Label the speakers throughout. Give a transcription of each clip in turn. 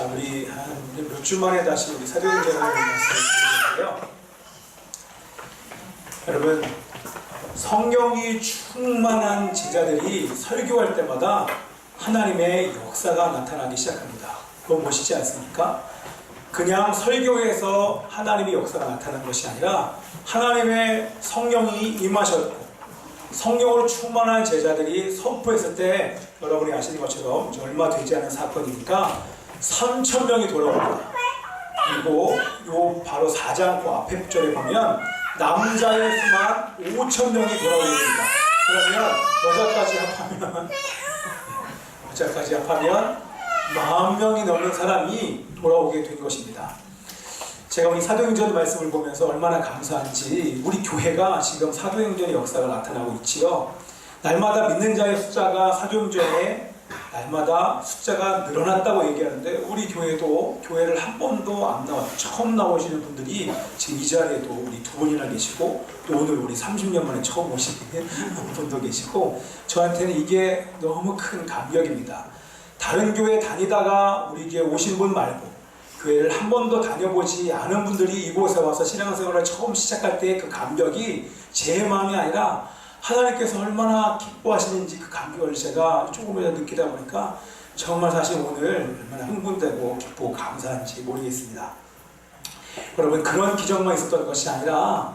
Speaker 1: 자, 우리 몇 주 만에 다시 우리 사도행전을 말씀을 드리는데요. 여러분, 성령이 충만한 제자들이 설교할 때마다 하나님의 역사가 나타나기 시작합니다. 그건 멋있지 않습니까? 그냥 설교에서 하나님의 역사가 나타난 것이 아니라 하나님의 성령이 임하셨고 성령으로 충만한 제자들이 선포했을 때 여러분이 아시는 것처럼 얼마 되지 않은 사건이니까 3,000명이 돌아옵니다. 그리고 요 바로 4장 그 앞에 절에 보면 남자의 수만 5,000명이 돌아옵니다. 그러면 여자까지 합하면 10,000명이 넘는 사람이 돌아오게 된 것입니다. 제가 우리 사도행전 말씀을 보면서 얼마나 감사한지 우리 교회가 지금 사도행전의 역사가 나타나고 있지요. 날마다 믿는 자의 숫자가 사도행전에 날마다 숫자가 늘어났다고 얘기하는데 우리 교회도 교회를 한 번도 안 나왔고 처음 나오시는 분들이 지금 이 자리에도 우리 2분이나 계시고 또 오늘 우리 30년 만에 처음 오시는 분도 계시고 저한테는 이게 너무 큰 감격입니다. 다른 교회 다니다가 우리 교회 오신 분 말고 교회를 한 번도 다녀보지 않은 분들이 이곳에 와서 신앙생활을 처음 시작할 때 그 감격이 제 마음이 아니라 하나님께서 얼마나 기뻐하시는지 그 감격을 제가 조금이라도 느끼다 보니까 정말 사실 오늘 얼마나 흥분되고 기쁘고 감사한지 모르겠습니다. 여러분, 그런 기적만 있었던 것이 아니라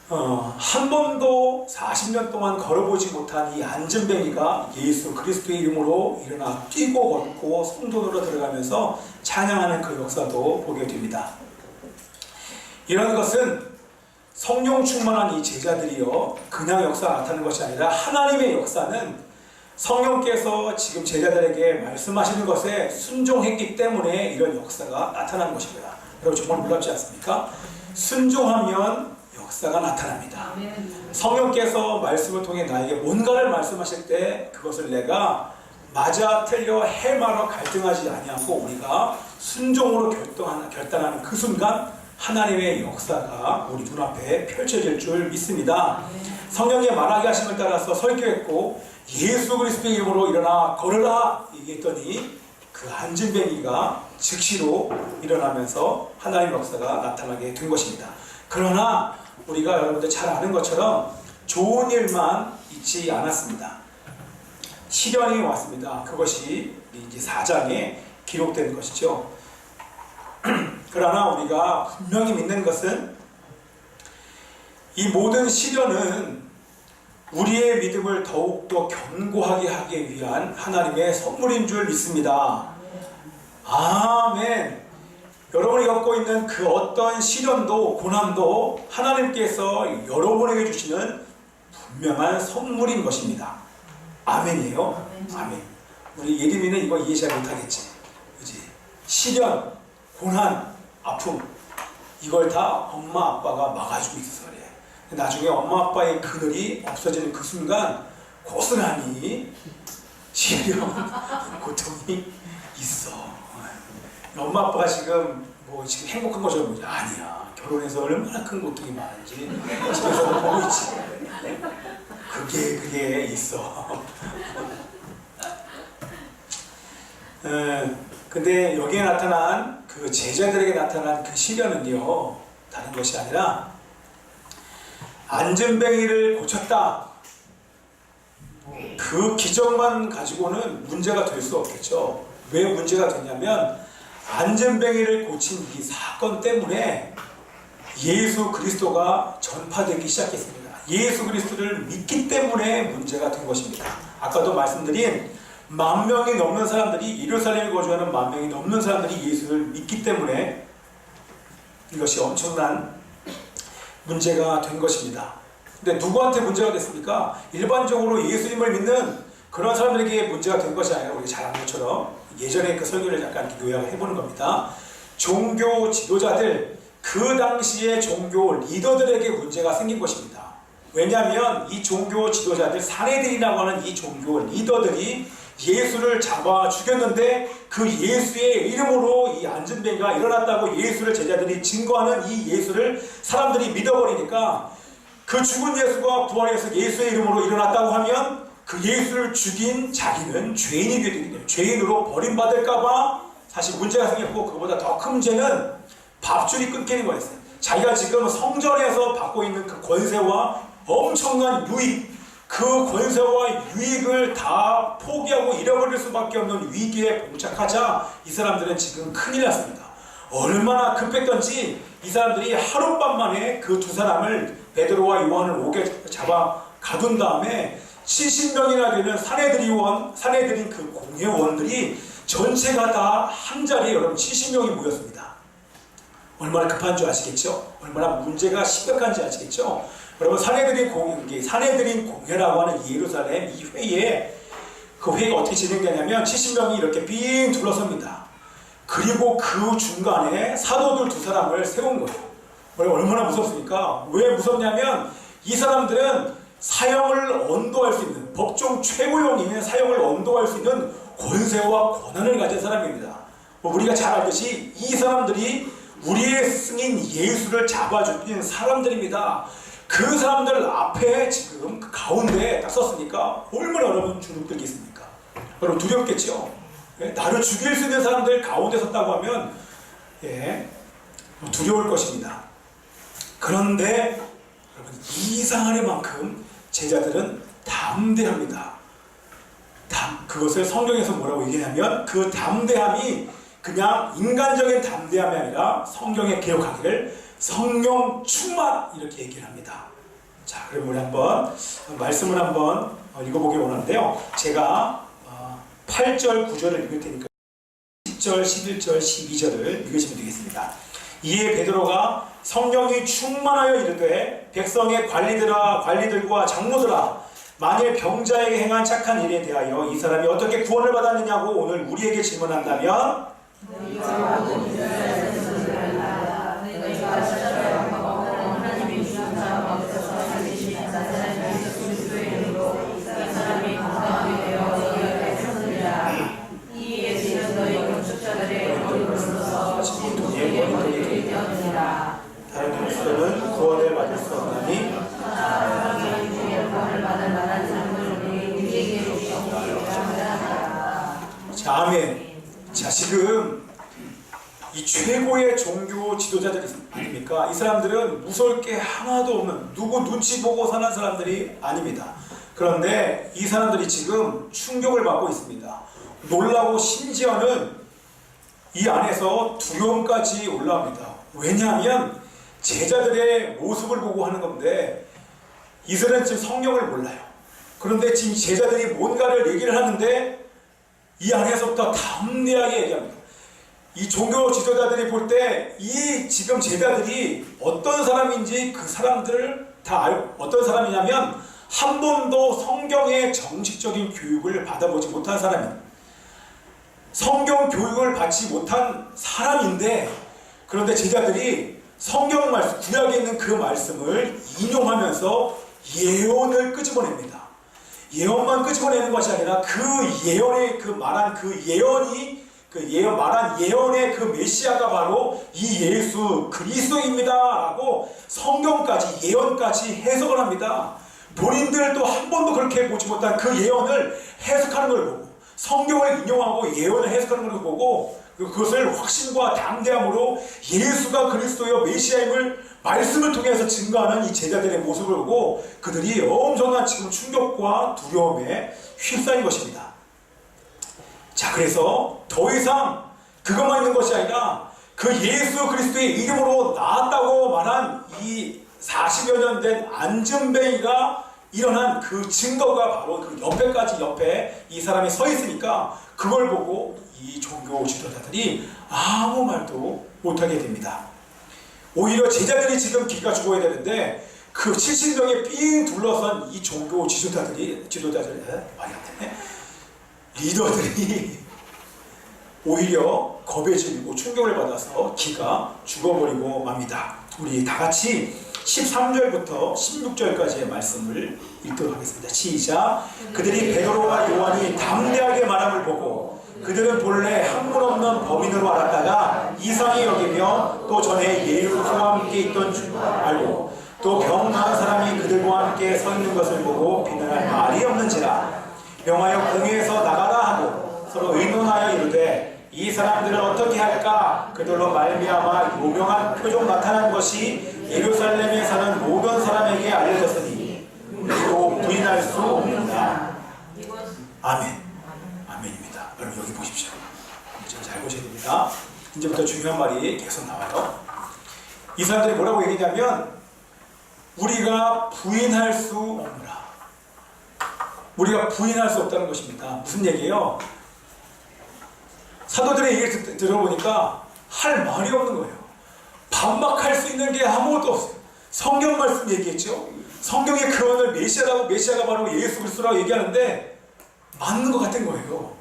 Speaker 1: 한 번도 40년 동안 걸어보지 못한 이 안전뱅이가 예수 그리스도의 이름으로 일어나 뛰고 걷고 성도로 들어가면서 찬양하는 그 역사도 보게 됩니다. 이런 것은 성령 충만한 이 제자들이요 그냥 역사가 나타나는 것이 아니라 하나님의 역사는 성령께서 지금 제자들에게 말씀하시는 것에 순종했기 때문에 이런 역사가 나타나는 것입니다. 여러분 정말 놀랍지 않습니까? 순종하면 역사가 나타납니다. 성령께서 말씀을 통해 나에게 뭔가를 말씀하실 때 그것을 내가 맞아 틀려 해마로 갈등하지 아니하고 우리가 순종으로 결단하는 그 순간 하나님의 역사가 우리 눈앞에 펼쳐질 줄 믿습니다. 성령의 말하게 하심을 따라서 설교했고 예수 그리스도의 이름으로 일어나 걸으라 얘기했더니 그 안진뱅이가 즉시로 일어나면서 하나님의 역사가 나타나게 된 것입니다. 그러나 우리가 여러분들 잘 아는 것처럼 좋은 일만 있지 않았습니다. 시련이 왔습니다. 그것이 이제 4장에 기록된 것이죠. 그러나 우리가 분명히 믿는 것은 이 모든 시련은 우리의 믿음을 더욱더 견고하게 하기 위한 하나님의 선물인 줄 믿습니다. 아멘. 여러분이 겪고 있는 그 어떤 시련도 고난도 하나님께서 여러분에게 주시는 분명한 선물인 것입니다. 아멘이에요. 아멘. 우리 예림이는 이거 이해 잘 못하겠지. 그치? 시련, 고난, 아픔 이걸 다 엄마 아빠가 막아주고 있어서 그래. 나중에 엄마 아빠의 그늘이 없어지는 그 순간 고스란히 시련, 고통이 있어. 엄마 아빠가 지금 지금 행복한 것처럼 보지 아니야. 결혼해서 얼마나 큰 고통이 많은지 집에서 보고 있지. 그게 있어. 근데 여기에 나타난 그 제자들에게 나타난 그 시련은요 다른 것이 아니라 안전뱅이를 고쳤다. 그 기적만 가지고는 문제가 될 수 없겠죠. 왜 문제가 되냐면 안전뱅이를 고친 이 사건 때문에 예수 그리스도가 전파되기 시작했습니다. 예수 그리스도를 믿기 때문에 문제가 된 것입니다. 아까도 말씀드린 10,000명이 넘는 사람들이 예루살렘에 거주하는 10,000명이 넘는 사람들이 예수를 믿기 때문에 이것이 엄청난 문제가 된 것입니다. 근데 누구한테 문제가 됐습니까? 일반적으로 예수님을 믿는 그런 사람들에게 문제가 된 것이 아니라 우리 잘 아는 것처럼 예전에 그 설교를 잠깐 요약을 해보는 겁니다. 종교 지도자들, 그 당시의 종교 리더들에게 문제가 생긴 것입니다. 왜냐하면 이 종교 지도자들, 사내들이라고 하는 이 종교 리더들이 예수를 잡아 죽였는데 그 예수의 이름으로 이 안전뱅이가 일어났다고 예수를 제자들이 증거하는 이 예수를 사람들이 믿어버리니까 그 죽은 예수가 부활해서 예수의 이름으로 일어났다고 하면 그 예수를 죽인 자기는 죄인이 되거든요. 죄인으로 버림받을까봐 사실 문제가 생겼고, 그거보다 더 큰 문제는 밥줄이 끊기는 거였어요. 자기가 지금 성전에서 받고 있는 그 권세와 엄청난 유익, 그 권세와 유익을 다 포기하고 잃어버릴 수밖에 없는 위기에 봉착하자 이 사람들은 지금 큰일 났습니다. 얼마나 급했던지 이 사람들이 하룻밤 만에 그 두 사람을, 베드로와 요한을 옥에 잡아 가둔 다음에 70명이나 되는 사내들인 그 공회원들이 전체가 다 한자리에 여러분 70명이 모였습니다. 얼마나 급한 줄 아시겠죠? 얼마나 문제가 심각한지 아시겠죠? 여러분, 사내들인 공회라고 하는 이 예루살렘 이 회의에, 그 회의가 어떻게 진행되냐면 70명이 이렇게 빙 둘러섭니다. 그리고 그 중간에 사도들 두 사람을 세운 거예요. 얼마나 무섭습니까? 왜 무섭냐면 이 사람들은 사형을 언도할 수 있는, 법정 최고형인 사형을 언도할 수 있는 권세와 권한을 가진 사람입니다. 우리가 잘 알듯이 이 사람들이 우리의 승인 예수를 잡아주는 사람들입니다. 그 사람들 앞에 지금 그 가운데에 딱 섰으니까 얼마나 여러분 주눅들겠습니까? 여러분 두렵겠죠? 나를 죽일 수 있는 사람들 가운데 섰다고 하면 두려울 것입니다. 그런데 여러분, 이상할 만큼 제자들은 담대합니다. 그것을 성경에서 뭐라고 얘기하냐면, 그 담대함이 그냥 인간적인 담대함이 아니라 성경에 기록하기를 성령 충만, 이렇게 얘기를 합니다. 자, 그럼 우리 한번 말씀을 한번 읽어보기 원하는데요. 제가 8절 9절을 읽을 테니까 10절 11절 12절을 읽으시면 되겠습니다. 이에 베드로가 성령이 충만하여 이르되, 백성의 관리들과 장로들아, 만일 병자에게 행한 착한 일에 대하여 이 사람이 어떻게 구원을 받았느냐고 오늘 우리에게 질문한다면, 다른 목수는 구원을 받을 수 없나니, 자, 아멘. 자, 지금 이 최고의 종교 지도자들이 아닙니까? 이 사람들은 무서울 게 하나도 없는, 누구 눈치 보고 사는 사람들이 아닙니다. 그런데 이 사람들이 지금 충격을 받고 있습니다. 놀라고 심지어는 이 안에서 두려움까지 올라옵니다. 왜냐하면 제자들의 모습을 보고 하는 건데, 이들은 지금 성경을 몰라요. 그런데 지금 제자들이 뭔가를 얘기를 하는데 이 안에서부터 담대하게 얘기합니다. 이 종교 지도자들이 볼 때 이 지금 제자들이 어떤 사람인지 그 사람들을 다 알고, 어떤 사람이냐면 한 번도 성경의 정식적인 교육을 받아보지 못한 사람입니다. 성경 교육을 받지 못한 사람인데, 그런데 제자들이 성경 말씀, 구약에 있는 그 말씀을 인용하면서 예언을 끄집어냅니다. 예언만 끄집어내는 것이 아니라 그 예언의 말한 예언의 그 메시아가 바로 이 예수 그리스도입니다 라고 성경까지, 예언까지 해석을 합니다. 본인들도 한 번도 그렇게 보지 못한 그 예언을 해석하는 걸 보고, 성경을 인용하고 예언을 해석하는 걸 보고, 그것을 확신과 담대함으로 예수가 그리스도여 메시아임을 말씀을 통해서 증거하는 이 제자들의 모습을 보고 그들이 엄청난 지금 충격과 두려움에 휩싸인 것입니다. 자, 그래서 더 이상 그것만 있는 것이 아니라 그 예수 그리스도의 이름으로 나았다고 말한 이 40여 년 된 안전뱅이가 일어난 그 증거가 바로 그 옆에 이 사람이 서 있으니까 그걸 보고 이 종교 지도자들이 아무 말도 못하게 됩니다. 오히려 제자들이 지금 기가 죽어야 되는데 그 70명에 삥 둘러선 이 종교 지도자들이 말이 안 되네. 리더들이 오히려 겁에 질리고 충격을 받아서 기가 죽어버리고 맙니다. 우리 다 같이 13절부터 16절까지의 말씀을 읽도록 하겠습니다. 시작. 그들이 베드로와 요한이 담대하게 말함을 보고 그들은 본래 학문 없는 범인으로 알았다가 이상히 여기며 또 전에 예수와 함께 있던 줄 알고 또 병 나은 사람이 그들과 함께 서 있는 것을 보고 비난할 말이 없는지라 명하여 공회에서 나가라 하고 서로 의논하여 이르되 이 사람들은 어떻게 할까? 그들로 말미암아 요명한 표적 나타난 것이 예루살렘에 사는 모든 사람에게 알려졌으니 또 부인할 수 없느니라. 아멘. 아멘입니다. 여러분 여기 보십시오. 잘 보셔야 됩니다. 이제부터 중요한 말이 계속 나와요. 이 사람들이 뭐라고 얘기냐면 우리가 부인할 수 없느라. 우리가 부인할 수 없다는 것입니다. 무슨 얘기예요? 사도들의 얘기를 들어보니까 할 말이 없는 거예요. 반박할 수 있는 게 아무것도 없어요. 성경 말씀 얘기했죠. 성경의 근원을 메시아가 바로 예수 그리스도라고 얘기하는데 맞는 것 같은 거예요.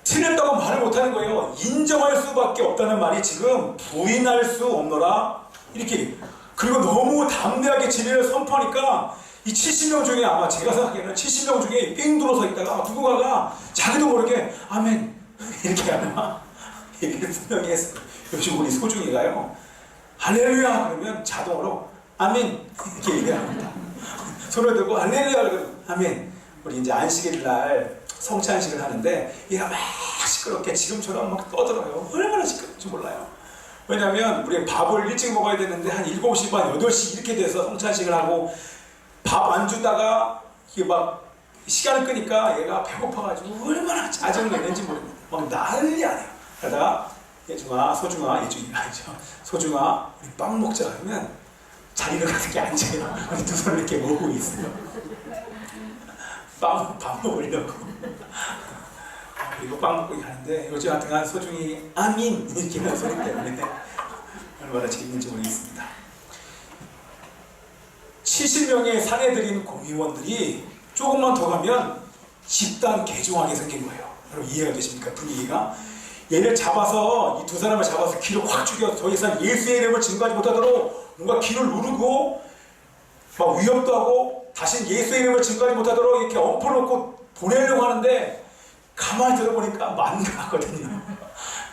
Speaker 1: 틀렸다고 말을 못하는 거예요. 인정할 수밖에 없다는 말이 지금 부인할 수 없노라 이렇게. 그리고 너무 담대하게 진리를 선포하니까 이 70명 중에 아마 제가 생각하기에는 70명 중에 삥 들어서 있다가 누군가가 자기도 모르게 아멘 이렇게 아마 얘기를 분명히 했어요. 역시 우리 소중이가요. 할렐루야 그러면 자동으로 아멘 이렇게 얘기합니다. 손을 들고 할렐루야 그러면 아멘. 우리 이제 안식일 날 성찬식을 하는데 얘가 막 시끄럽게 지금처럼 막 떠들어요. 얼마나 시끄러운지 몰라요. 왜냐면 우리 밥을 일찍 먹어야 되는데 한 7시 반, 8시 이렇게 돼서 성찬식을 하고 밥 안 주다가 이게 막 시간을 끄니까 얘가 배고파가지고 얼마나 짜증을 내는지 모릅니다. 막 난리 아니에요. 그러다가 소중아 우리 빵 먹자 그러면 자리를 가서 이렇게 앉아요. 우리 두 손을 이렇게 모으고 있어요. 밥 먹으려고. 그리고 빵 먹고 가는데 요즘 하여튼 소중히 아민 이렇게 하는 소리 때문에 얼마나 재밌는지 모르겠습니다. 70명의 사내들인 공의원들이 조금만 더 가면 집단 개종하게 생긴 거예요. 여러분 이해가 되십니까? 분위기가. 얘를 잡아서 이 두 사람을 잡아서 귀를 확 죽여 더 이상 예수의 이름을 증거하지 못하도록 뭔가 귀를 누르고 막 위협도 하고 다신 예수의 이름을 증거하지 못하도록 이렇게 엎어놓고 보내려고 하는데 가만히 들어보니까 만가하거든요.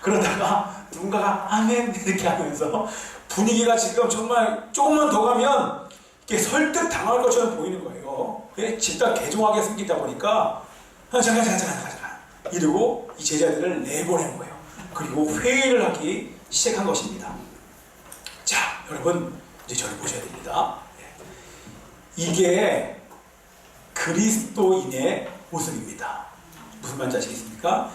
Speaker 1: 그러다가 누군가가 아멘 이렇게 하면서 분위기가 지금 정말 조금만 더 가면 이렇게 설득 당할 것처럼 보이는 거예요. 집단 개종하게 생기다 보니까 잠깐 이러고 이 제자들을 내보낸 거예요. 그리고 회의를 하기 시작한 것입니다. 자, 여러분 이제 저를 보셔야 됩니다. 이게 그리스도인의 모습입니다. 무슨 말인지 아시겠습니까?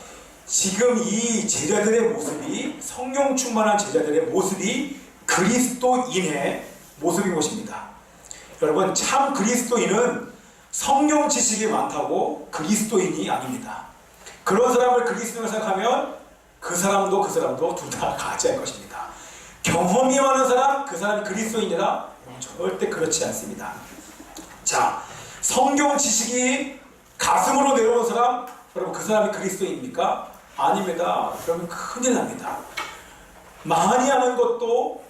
Speaker 1: 지금 이 제자들의 모습이 성령 충만한 제자들의 모습이 그리스도인의 모습인 것입니다. 여러분 참 그리스도인은 성경 지식이 많다고 그리스도인이 아닙니다. 그런 사람을 그리스도인을 생각하면 그 사람도 둘 다 가짜일 것입니다. 경험이 많은 사람 그 사람이 그리스도인이라 절대 그렇지 않습니다. 자, 성경 지식이 가슴으로 내려온 사람 여러분 그 사람이 그리스도인입니까? 아닙니다. 그러면 큰일 납니다. 많이 하는 것도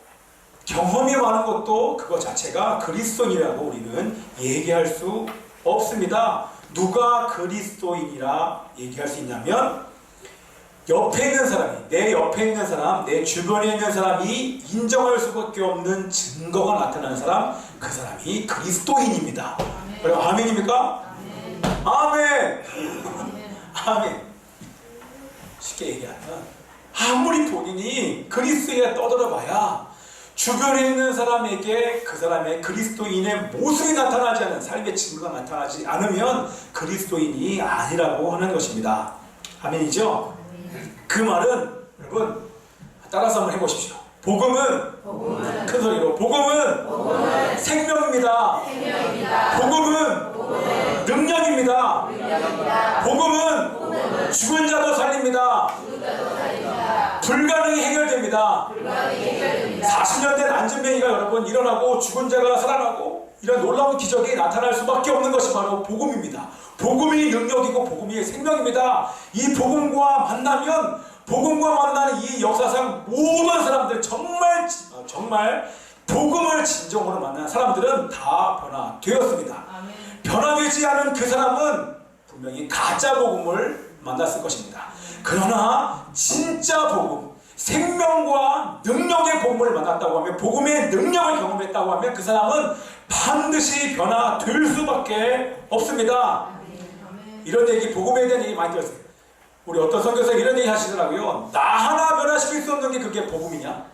Speaker 1: 경험이 많은 것도 그거 자체가 그리스도인이라고 우리는 얘기할 수 없습니다. 누가 그리스도인이라 얘기할 수 있냐면 옆에 있는 사람이 내 옆에 있는 사람 내 주변에 있는 사람이 인정할 수밖에 없는 증거가 나타나는 사람 그 사람이 그리스도인입니다. 여러분 아멘입니까? 아멘. 아멘. 쉽게 얘기하면 아무리 본인이 그리스도인에 떠들어봐야 주변에 있는 사람에게 그 사람의 그리스도인의 모습이 나타나지 않은 삶의 증거가 나타나지 않으면 그리스도인이 아니라고 하는 것입니다. 아멘이죠? 그 말은 여러분 따라서 한번 해보십시오. 복음은 큰 소리로 복음은 생명입니다. 복음은 능력입니다. 복음은 죽은 자도 살립니다. 불가능이 해결됩니다. 40년 된 안진뱅이가 여러분 일어나고 죽은 자가 살아나고 이런 놀라운 기적이 나타날 수밖에 없는 것이 바로 복음입니다. 복음이 능력이고 복음이 생명입니다. 이 복음과 만나면 복음과 만나는 이 역사상 모든 사람들 정말 복음을 진정으로 만난 사람들은 다 변화되었습니다. 변화되지 않은 그 사람은 분명히 가짜 복음을 만났을 것입니다. 그러나 진짜 복음, 생명과 능력의 복음을 만났다고 하면 복음의 능력을 경험했다고 하면 그 사람은 반드시 변화될 수밖에 없습니다. 이런 얘기, 복음에 대한 얘기 많이 들었어요. 우리 어떤 선교사가 이런 얘기 하시더라고요. 나 하나 변화시킬 수 없는 게 그게 복음이냐?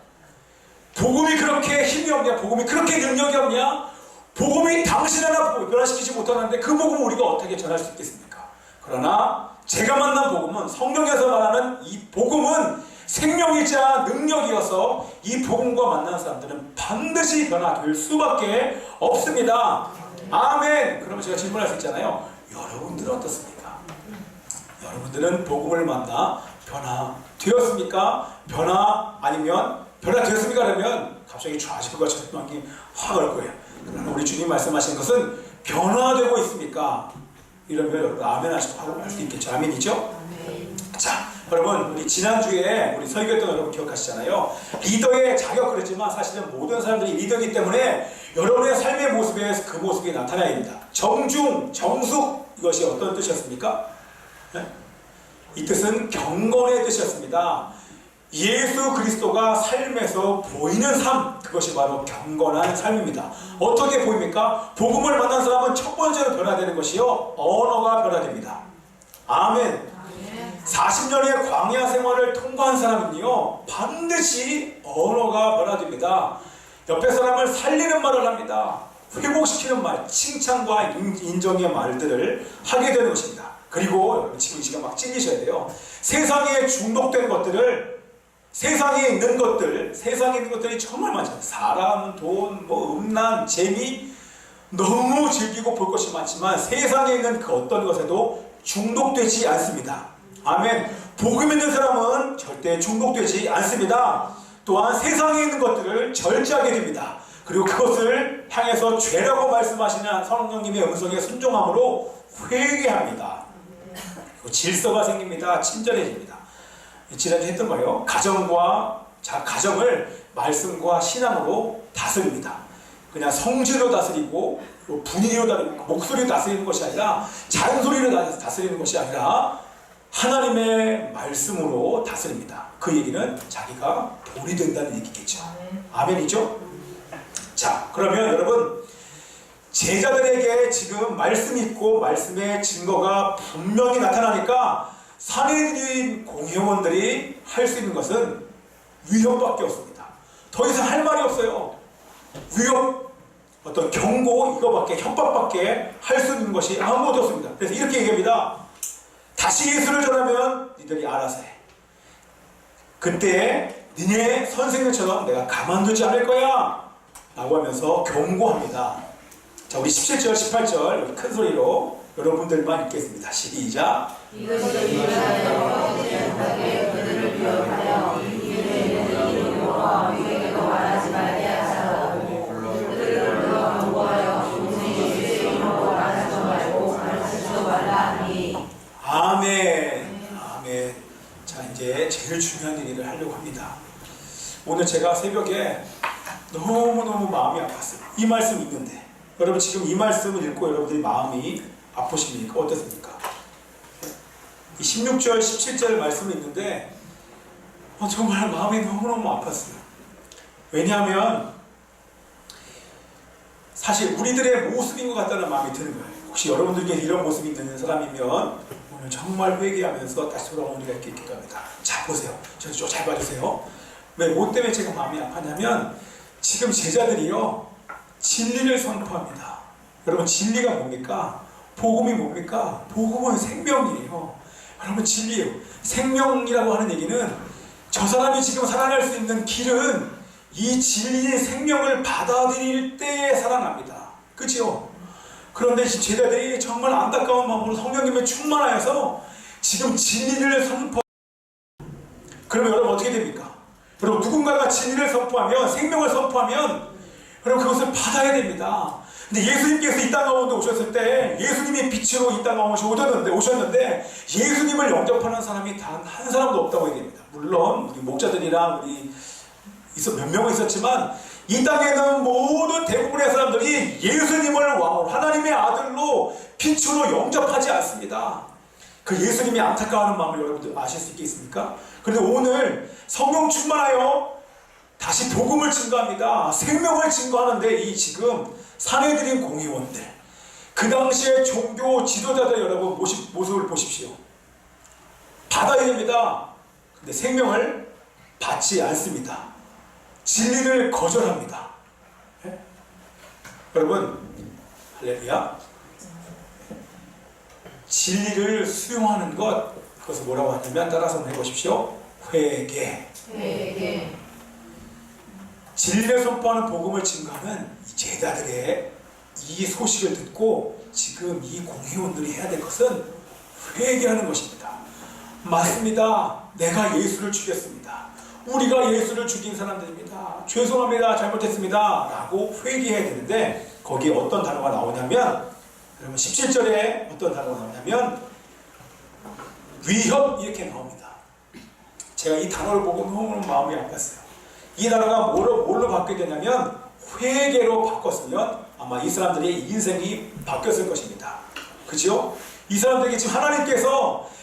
Speaker 1: 복음이 그렇게 힘이 없냐? 복음이 그렇게 능력이 없냐? 복음이 당신 하나 변화시키지 못하는데 그 복음을 우리가 어떻게 전할 수 있겠습니까? 그러나 제가 만난 복음은, 성경에서 말하는 이 복음은 생명이자 능력이어서 이 복음과 만나는 사람들은 반드시 변화될 수밖에 없습니다. 아멘. 그러면 제가 질문할 수 있잖아요. 여러분들은 어떻습니까? 여러분들은 복음을 만나 변화되었습니까? 변화 아니면 변화되었습니까? 그러면 갑자기 좌식과 절망이 확 올 거예요. 그러나 우리 주님 말씀하신 것은 변화되고 있습니까? 이러면 여러분 아멘 하시고 할 수 있겠죠. 아멘이죠? 자, 여러분 우리 지난주에 우리 설교했던 여러분 기억하시잖아요. 리더의 자격 그러지만 사실은 모든 사람들이 리더이기 때문에 여러분의 삶의 모습에 그 모습이 나타나야 됩니다. 정중, 정숙, 이것이 어떤 뜻이었습니까? 네? 이 뜻은 경건의 뜻이었습니다. 예수 그리스도가 삶에서 보이는 삶, 그것이 바로 경건한 삶입니다. 어떻게 보입니까? 복음을 만난 사람은 첫 번째로 변화되는 것이요, 언어가 변화됩니다. 아멘. 40년의 광야 생활을 통과한 사람은요, 반드시 언어가 변화됩니다. 옆에 사람을 살리는 말을 합니다. 회복시키는 말, 칭찬과 인정의 말들을 하게 되는 것입니다. 그리고 여러분 지금 이 시간 막 찔리셔야 돼요. 세상에 중독된 것들을, 세상에 있는 것들이 정말 많잖아요. 사람, 돈, 음란, 재미, 너무 즐기고 볼 것이 많지만 세상에 있는 그 어떤 것에도 중독되지 않습니다. 아멘. 복음 있는 사람은 절대 중독되지 않습니다. 또한 세상에 있는 것들을 절제하게 됩니다. 그리고 그것을 향해서 죄라고 말씀하시는 성령님의 음성에 순종함으로 회개합니다. 질서가 생깁니다. 친절해집니다. 지난주에 했던 거예요. 가정을 말씀과 신앙으로 다스립니다. 그냥 성질로 다스리고 분위기로 다스리고 목소리로 다스리는 것이 아니라 잔소리로 다스리는 것이 아니라 하나님의 말씀으로 다스립니다. 그 얘기는 자기가 돌이 된다는 얘기겠죠. 아멘이죠? 자, 그러면 여러분 제자들에게 지금 말씀이 있고 말씀의 증거가 분명히 나타나니까 산헤드린 공회원들이 할 수 있는 것은 위협밖에 없습니다. 더 이상 할 말이 없어요. 위협, 어떤 경고, 이거밖에, 협박밖에 할 수 있는 것이 아무것도 없습니다. 그래서 이렇게 얘기합니다. 다시 예수를 전하면 니들이 알아서 해. 그때 니네 선생님처럼 내가 가만두지 않을 거야 라고 하면서 경고합니다. 자, 우리 17절, 18절 큰 소리로 여러분들만 읽겠습니다. 시작. 이것이 유다여 제한하게 그들을 비워하여 이들의 이름으로 누구에게도 말하지 말게 하시라고 그들을 불러 경고하여 오직 예수의 이름으로 말하지 말고 가르치지도 말라 하니. 아멘. 아멘. 자, 이제 제일 중요한 얘기를 하려고 합니다. 오늘 제가 새벽에 너무너무 마음이 아팠어요. 이 말씀 읽는데 여러분 지금 이 말씀을 읽고 여러분들이 마음이 아프십니까? 어떻습니까? 이 16절, 17절 말씀을 읽는데 정말 마음이 너무너무 아팠어요. 왜냐하면 사실 우리들의 모습인 것 같다는 마음이 드는 거예요. 혹시 여러분들께 이런 모습이 있는 사람이면 오늘 정말 회개하면서 다시 돌아오는 우리가 있기도 합니다. 자, 보세요. 저를 좀 잘 봐주세요. 왜, 뭐 때문에 제가 마음이 아팠냐면 지금 제자들이요 진리를 선포합니다. 여러분 진리가 뭡니까? 복음이 뭡니까? 복음은 생명이에요. 여러분 진리예요. 생명이라고 하는 얘기는 저 사람이 지금 살아날 수 있는 길은 이 진리의 생명을 받아들일 때에 살아납니다. 그렇죠? 그런데 제자들이 정말 안타까운 마음으로 성령님에 충만하여서 지금 진리를 선포. 그러면 여러분 어떻게 됩니까? 여러분 누군가가 진리를 선포하면, 생명을 선포하면 여러분 그것을 받아야 됩니다. 근데 예수님께서 이 땅 가운데 오셨을 때 예수님이 빛으로 이 땅 가운데 오셨는데 예수님을 영접하는 사람이 단 한 사람도 없다고 얘기합니다. 물론 우리 목자들이랑 우리 몇 명은 있었지만 이 땅에는 모든 대부분의 사람들이 예수님을 왕으로, 하나님의 아들로 빛으로 영접하지 않습니다. 그 예수님이 안타까워하는 마음을 여러분들 아실 수 있겠습니까? 그런데 오늘 성령 충만하여 다시 복음을 증거합니다. 생명을 증거하는데 이 지금 산헤드린 공의원들, 그 당시에 종교 지도자들 여러분 모습을 보십시오. 받아야 됩니다. 근데 생명을 받지 않습니다. 진리를 거절합니다. 네? 여러분, 할렐루야. 진리를 수용하는 것, 그것을 뭐라고 하냐면 따라서 한번 해보십시오. 회개.
Speaker 2: 회개.
Speaker 1: 진리를 선포하는 복음을 증거하는 이 제자들의 이 소식을 듣고 지금 이 공회원들이 해야 될 것은 회개하는 것입니다. 맞습니다. 내가 예수를 죽였습니다. 우리가 예수를 죽인 사람들입니다. 죄송합니다. 잘못했습니다. 라고 회개해야 되는데 거기에 어떤 단어가 나오냐면, 여러분 17절에 어떤 단어가 나오냐면 위협, 이렇게 나옵니다. 제가 이 단어를 보고 너무 마음이 아팠어요. 이 단어가 뭘로 바뀌게 되냐면 회개로 바꿨으면 아마 이 사람들의 인생이 바뀌었을 것입니다. 그죠? 이 사람들에게 지금 하나님께서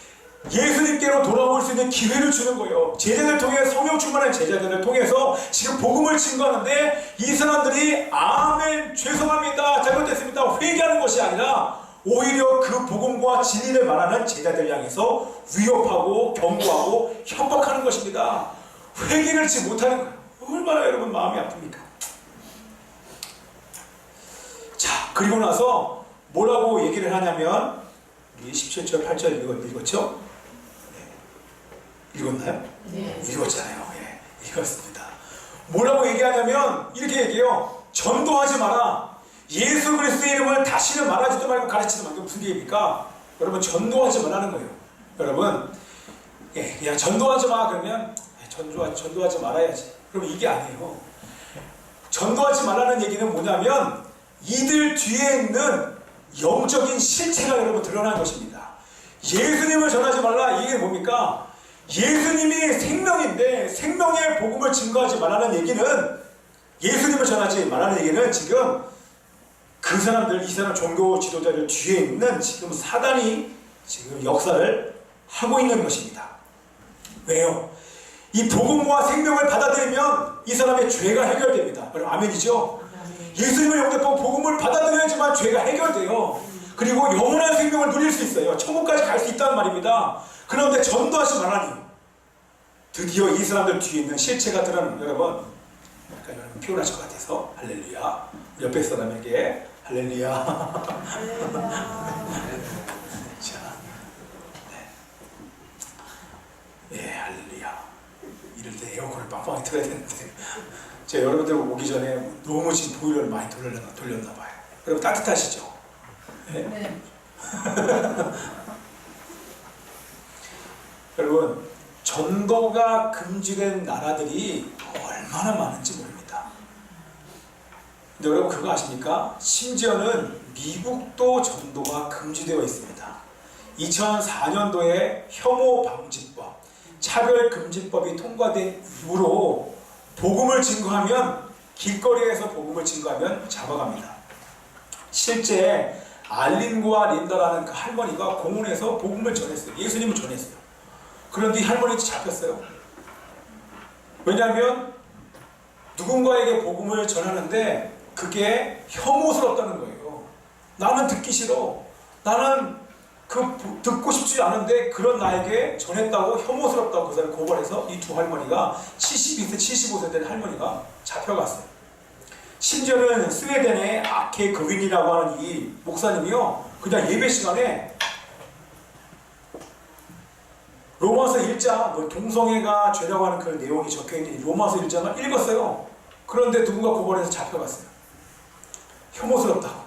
Speaker 1: 예수님께로 돌아올 수 있는 기회를 주는 거예요. 제자들 통해, 성령 충만한 제자들을 통해서 지금 복음을 증거하는데 이 사람들이 아멘, 죄송합니다, 잘못했습니다, 회개하는 것이 아니라 오히려 그 복음과 진리를 말하는 제자들 향해서 위협하고 경고하고 협박하는 것입니다. 회개를 지금 못하는 거예요. 얼마나 여러분 마음이 아픕니까? 자, 그리고 나서 뭐라고 얘기를 하냐면, 우리 17절 8절 읽었죠? 네. 읽었나요?
Speaker 2: 네.
Speaker 1: 읽었잖아요. 예, 읽었습니다. 뭐라고 얘기하냐면 이렇게 얘기해요. 전도하지 마라. 예수 그리스도의 이름을 다시는 말하지도 말고 가르치지 말고. 무슨 얘기입니까? 여러분, 전도하지 말라는 거예요. 여러분, 예, 그냥 전도하지 마 그러면 전도하지 말아야지. 그럼 이게 아니에요. 전도하지 말라는 얘기는 뭐냐면 이들 뒤에 있는 영적인 실체가 여러분 드러난 것입니다. 예수님을 전하지 말라, 이게 뭡니까? 예수님이 생명인데 생명의 복음을 증거하지 말라는 얘기는, 예수님을 전하지 말라는 얘기는 지금 그 사람들, 이 사람 종교 지도자들 뒤에 있는 지금 사단이 지금 역사를 하고 있는 것입니다. 왜요? 이 복음과 생명을 받아들이면 이 사람의 죄가 해결됩니다. 여러분, 아멘이죠? 예수님을 영접하고 복음을 받아들여야지만 죄가 해결돼요. 그리고 영원한 생명을 누릴 수 있어요. 천국까지 갈 수 있다는 말입니다. 그런데 전도하지 말라니, 드디어 이 사람들 뒤에 있는 실체가 드러나는, 여러분, 약간 여러분 피곤하실 것 같아서 할렐루야. 옆에 사람에게 할렐루야. 자, 네, 할렐루야. 이럴 때 에어컨을 빵빵히 틀어야 되는데 제가 여러분들 오기 전에 너무 지금 보일러를 많이 돌렸나 봐요. 여러분 따뜻하시죠? 네?
Speaker 2: 네.
Speaker 1: 여러분, 전도가 금지된 나라들이 얼마나 많은지 모릅니다. 근데 여러분 그거 아십니까? 심지어는 미국도 전도가 금지되어 있습니다. 2004년도에 혐오방지법, 차별금지법이 통과된 이후로 복음을 증거하면, 길거리에서 복음을 증거하면 잡아갑니다. 실제 알린과 린다라는 그 할머니가 공원에서 복음을 전했어요. 예수님을 전했어요. 그런데 이 할머니도 잡혔어요. 왜냐하면 누군가에게 복음을 전하는데 그게 혐오스럽다는 거예요. 나는 듣기 싫어. 나는 듣고 싶지 않은데 그런 나에게 전했다고 혐오스럽다고 그 사람을 고발해서 이 두 할머니가 72세, 75세 된 할머니가 잡혀갔어요. 심지어는 스웨덴의 아케 그윈이라고 하는 이 목사님이요, 그냥 예배 시간에 로마서 1장, 동성애가 죄라고 하는 그 내용이 적혀있는 로마서 1장을 읽었어요. 그런데 누군가 고발해서 잡혀갔어요. 혐오스럽다고.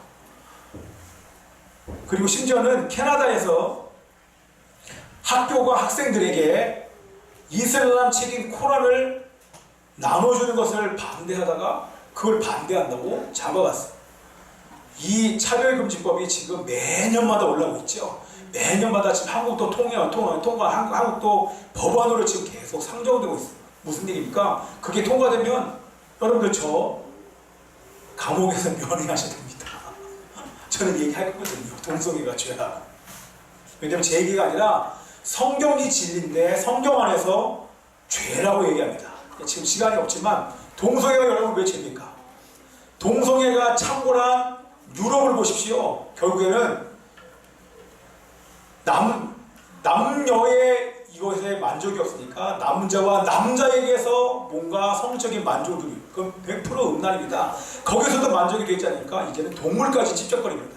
Speaker 1: 그리고 심지어는 캐나다에서 학교가 학생들에게 이슬람 책인 코란을 나눠주는 것을 반대하다가 그걸 반대한다고 잡아갔어요. 이 차별금지법이 지금 매년마다 올라오고 있죠. 매년마다 지금 한국도 한국도 법안으로 지금 계속 상정되고 있어요. 무슨 일입니까? 그게 통과되면 여러분들 저 감옥에서 면회하셔야 됩니다. 저는 얘기할 거거든요. 동성애가 죄다. 왜냐면 제 얘기가 아니라 성경이 진리인데 성경 안에서 죄라고 얘기합니다. 지금 시간이 없지만 동성애가 여러분 왜 죄입니까? 동성애가 창궐한 유럽을 보십시오. 결국에는 남녀의 이것에 만족이 없으니까 남자와 남자에게서 뭔가 성적인 만족을 누리고 그건 100% 음란입니다. 거기서도 만족이 되지 않으니까 이제는 동물까지 찝쩍거립니다.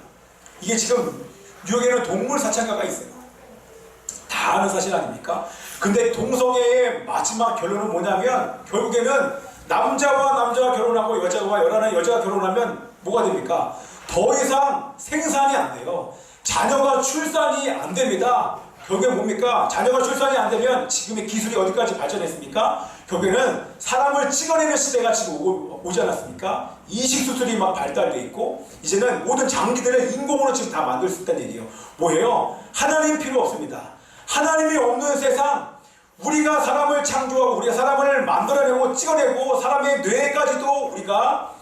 Speaker 1: 이게 지금 뉴욕에는 동물 사창가가 있어요. 다 아는 사실 아닙니까? 근데 동성애의 마지막 결론은 뭐냐면 결국에는 남자와 남자가 결혼하고 여자와 여자가 결혼하면 뭐가 됩니까? 더 이상 생산이 안 돼요. 자녀가 출산이 안 됩니다. 결국에 뭡니까? 자녀가 출산이 안 되면 지금의 기술이 어디까지 발전했습니까? 결국에는 사람을 찍어내는 시대가 지금 오지 않았습니까? 이식수술이 막 발달되어 있고 이제는 모든 장기들을 인공으로 지금 다 만들 수 있다는 얘기예요. 뭐예요? 하나님 필요 없습니다. 하나님이 없는 세상, 우리가 사람을 창조하고 우리가 사람을 만들어내고 찍어내고 사람의 뇌까지도 우리가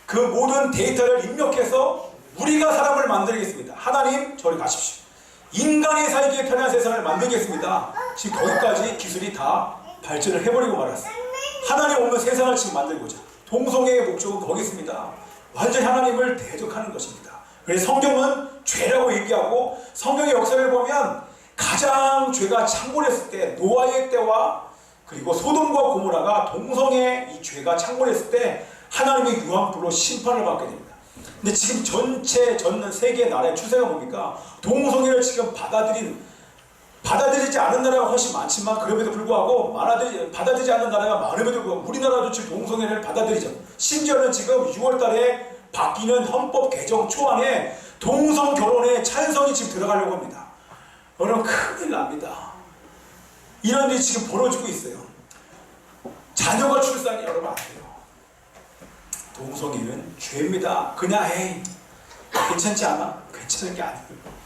Speaker 1: 그 모든 데이터를 입력해서 우리가 사람을 만들겠습니다. 하나님 저리 가십시오. 인간이 살기에 편한 세상을 만들겠습니다. 지금 거기까지 기술이 다 발전을 해버리고 말았어요. 하나님 없는 세상을 지금 만들고자. 동성애의 목적은 거기 있습니다. 완전히 하나님을 대적하는 것입니다. 그래서 성경은 죄라고 얘기하고 성경의 역사를 보면 가장 죄가 창궐했을 때 노아의 때와 그리고 소돔과 고모라가 동성애 이 죄가 창궐했을 때 하나님의 유황불로 심판을 받게 됩니다. 근데 지금 전 세계 나라의 추세가 뭡니까? 동성애를 지금 받아들이지 않은 나라가 훨씬 많지만 그럼에도 불구하고 받아들이지 않는 나라가 많음에도 불구하고 우리나라도 지금 동성애를 받아들이죠. 심지어는 지금 6월달에 바뀌는 헌법 개정 초안에 동성 결혼에 찬성이 지금 들어가려고 합니다. 여러분 큰일 납니다. 이런 일이 지금 벌어지고 있어요. 자녀가 출산이 여러분 안 돼요. 동성애는 죄입니다. 그냥 에이 괜찮지 않아? 괜찮은 게 아니에요.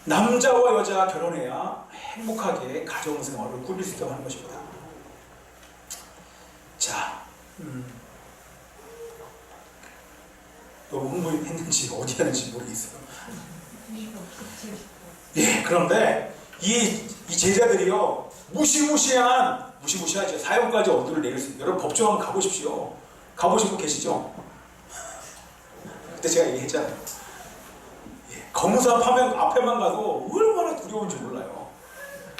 Speaker 1: 남자와 여자가 결혼해야 행복하게 가정생활을 꾸릴 수 있다고 하는 것입니다. 자, 너무 흥분했는지 어디 하는지 모르겠어요. 예, 그런데 이 제자들이요 무시무시하죠. 사형까지 엄두를 내릴 수 있어요. 여러분 법정 한번 가보십시오. 가보신 분 계시죠? 그때 제가 얘기했잖아요. 예, 검사 앞에만 가도 얼마나 두려운지 몰라요.